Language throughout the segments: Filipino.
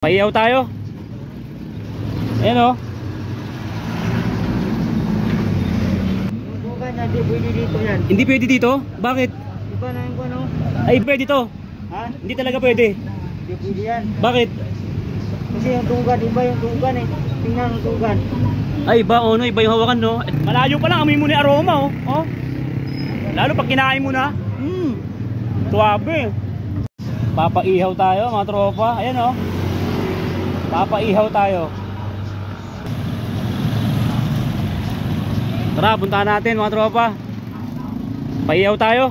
Paiyaw tayo. Ayan o. Hindi pwede dito yan. Hindi pwede dito? Bakit? Iba na yung ano? Ay pwede to. Ha? Hindi talaga pwede. Hindi pwede yan. Bakit? Kasi yung tugan, iba yung tugan eh. Tingnan yung tugan. Ay iba o no, iba yung hawakan no. Malayo pa lang, amoy mo na aroma o. Oh. Lalo pag kinain mo na. Tuwabe. Papaihaw tayo mga tropa. Ayan o. Papaihaw tayo. Tara, puntahan natin mga tropa. Paihaw tayo.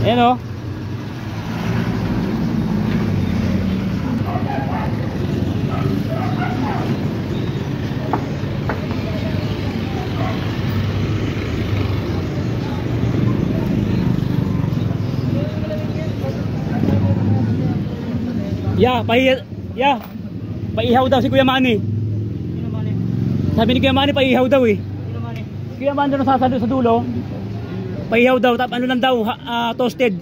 Ayan o. Paihaw daw si Kuya Manny. Sino man eh? Sabi ni Kuya Manny paihaw daw eh. Sino man eh? Kuya Manny doon sa dulo. Paihaw daw, ano lang daw, toasted.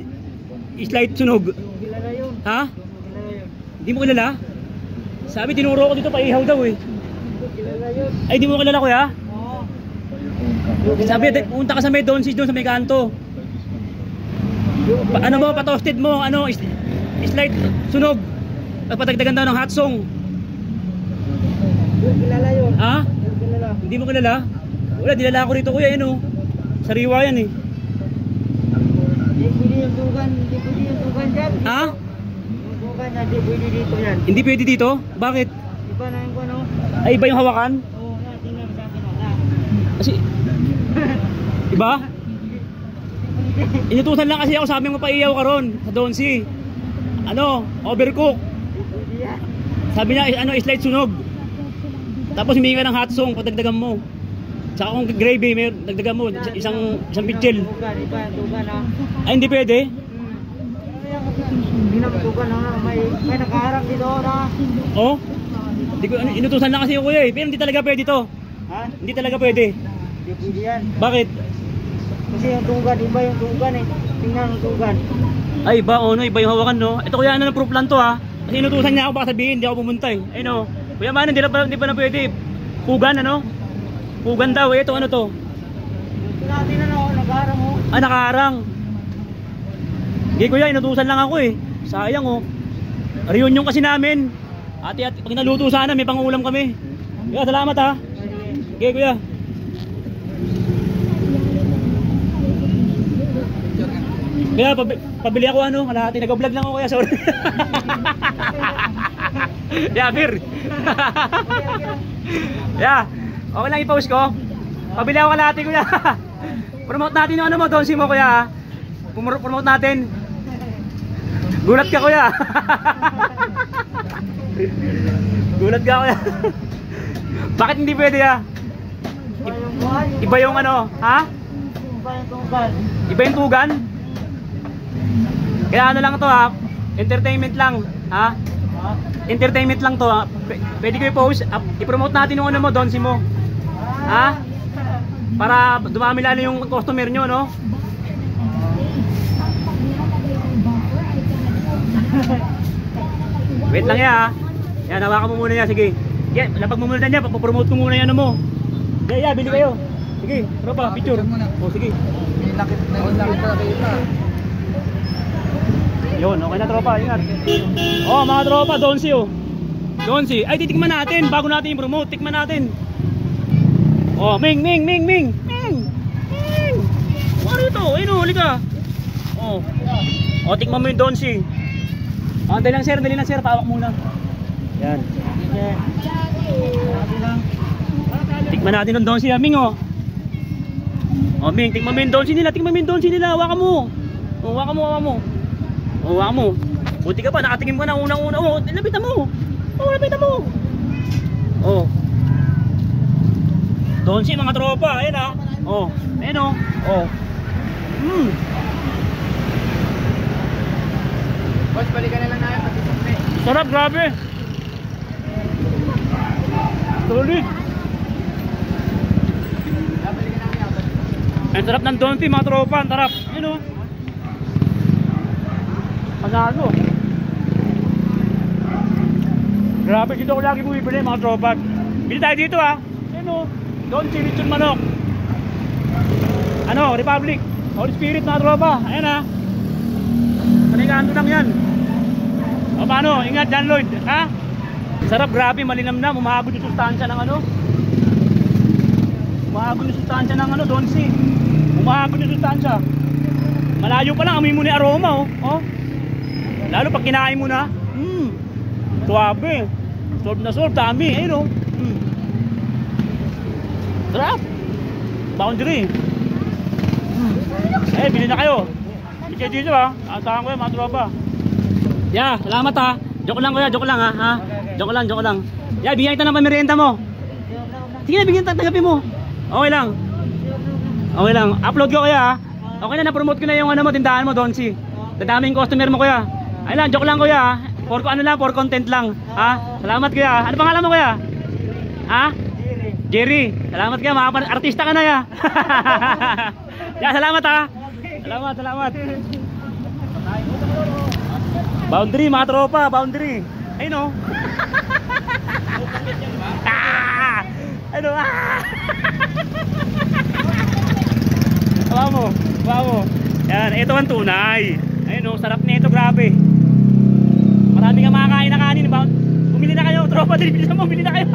Slight sunog. Kilala yun. Ha? Kilala yun. Hindi mo kilala? Sabi tinuro ko dito paihaw daw eh. Kilala yun. Ay di mo kilala Kuya? Oo. Sabi punta ka sa may Donsis doon sa may kanto. Ano mo, pa-toasted mo, ano, slight sunog. Patagdagan daw ng hot song. Kilala yun. Ha? Kilala. Hindi mo kilala? Wala, dinala ako rito Kuya, yun oh. Sariwa yan eh. Hindi pwede yung tugan. Hindi pwede yung tugan dyan. Ha? Yung tugan na hindi pwede dito yan. Hindi pwede dito? Bakit? Iba na yung ano? Ay iba yung hawakan? Oo nga, tingnan sa akin na. Kasi iba? Inutusan lang kasi ako, sabi mo paiyaw ka ron sa Donsi. Ano, overcook. Pwede yan. Sabi niya ano, slight sunog. Tapos humingi ka ng hot song, patagdagan mo. Tsaka kung gravy, may dagdagan mo isang pitchel. Tugan, iba yung tugan ha. Ay hindi pwede? Hindi naman tugan ha. May nakaharap dito na. Oh? Hindi ko, inutusan lang kasi ako Kuya eh. Pero hindi talaga pwede to. Ha? Hindi talaga pwede. Hindi pwede yan. Bakit? Kasi yung tugan, iba yung tugan eh. Tingnan yung tugan. Ay iba oh, no? Iba yung hawakan no. Ito Kuya ano ng proof lang to ha. Kasi inutusan niya ako, baka sabihin hindi ako pumunta eh. Ay no. Kuya man, hindi pa na pwede. Pugan ano? Pugan daw eh. Ito ano to? Natin na ako, nag-aarang mo. Ah, nakaharang. Hindi Kuya, inutusan lang ako eh. Sayang oh. Reunion kasi namin. Ate, pag naluto sana, may pangulam kami. Kuya, salamat ha. Okay Kuya. Kaya pabili ako ano, kalahati, nag-vlog lang ako Kuya, sorry. Yeah, Fir. Yeah, okay lang i-post ko. Pabili ako kalahati Kuya. Promote natin yung ano mo, Donsi mo Kuya. Promote natin. Gulat ka Kuya. Gulat ka Kuya. Bakit hindi pwede ya? Iba yung ano, ha? Iba yung tugan. Iba yung tugan? Kaya ano lang to ha, entertainment lang, ha? Entertainment lang to ha. Pwede ko i-post, i-promote natin yung ano mo, Donsi mo. Ha? Para dumami lalo yung customer nyo, no? Wait lang ya ha. Yan, hawakan mo muna yan, sige. Yan, lapag mo muna yan, papromote ko muna yan ano mo. Yeah, bili kayo. Sige, tropa, picture. O, sige. Lakit na kita. Yun, okay na tropa, ingat. Oh, mga tropa, Donsi oh. Donsi, ay titikman natin bago natin i-promote, tikman natin. Oh, Ming. Ano ito? Ayun oh, halika. Oh. Oh, tikman mo yung Donsi. Dali lang sir, pawak muna. Yan. Tikman natin yung Donsi, Ming oh. Oh, Ming, tikman mo yung Donsi nila, hawakan mo. Oh, hawakan mo. Oh, wala mo. Buti ka pa, nakatingin ka na unang-una. Oh, lapitan mo. Oh. Donsi mga tropa, ayan ah. Oh, ayan oh. Oh. Boss, balikan na lang na pati sumpe. Sarap, grabe. Solid. Ang sarap ng Donsi mga tropa, ang sarap. Ayan o. Panalo. Grabe, dito ako lagi bumibili mga tropa. Bili tayo dito ha. Ayun o. Don Chilichon manok. Ano, Republic. Holy Spirit mga tropa. Ayan ha. Panigaan lang yan. O paano? Ingat John Lloyd. Ha? Sarap, grabe, malinam na. Umahagod yung sustansya ng ano. Umahagod yung sustansya ng ano, Donsi. Umahagod yung sustansya. Malayo pa lang, amoy mo ni aroma oh. Oh. Lalo pag kinain mo na. Tuwabe. Solve na solve, dami. Ayun oh. Sarap. Boundary. Eh, bili na kayo. Bili kayo dito ha. Antahan ko yan mga tropa. Yeah, salamat ha. Joke lang kuya, joke lang ha. Joke lang. Yeah, bigyan kita ng pamerienda mo. Sige na, bigyan tanggapin mo. Okay lang. Upload ko kuya ha. Okay na, na-promote ko na yung ano mo, tindahan mo, Donsi. Dadaming customer mo kuya. Ay lang, joke lang kuya ha. For content lang. Ha? Salamat kuya. Ano pangalan mo kuya? Ha? Jerry. Salamat kuya, mga artista ka na ya. Yeah, salamat ha. Salamat. Boundary mga tropa, boundary. Ayun o. Ayun o. Bawa mo. Yan, ito ang tunay. Ayun o, sarap na ito, grabe. Marami kang makakain na kanin. Bumili na kayo, tropa. Bilisan mo, bumili na kayo.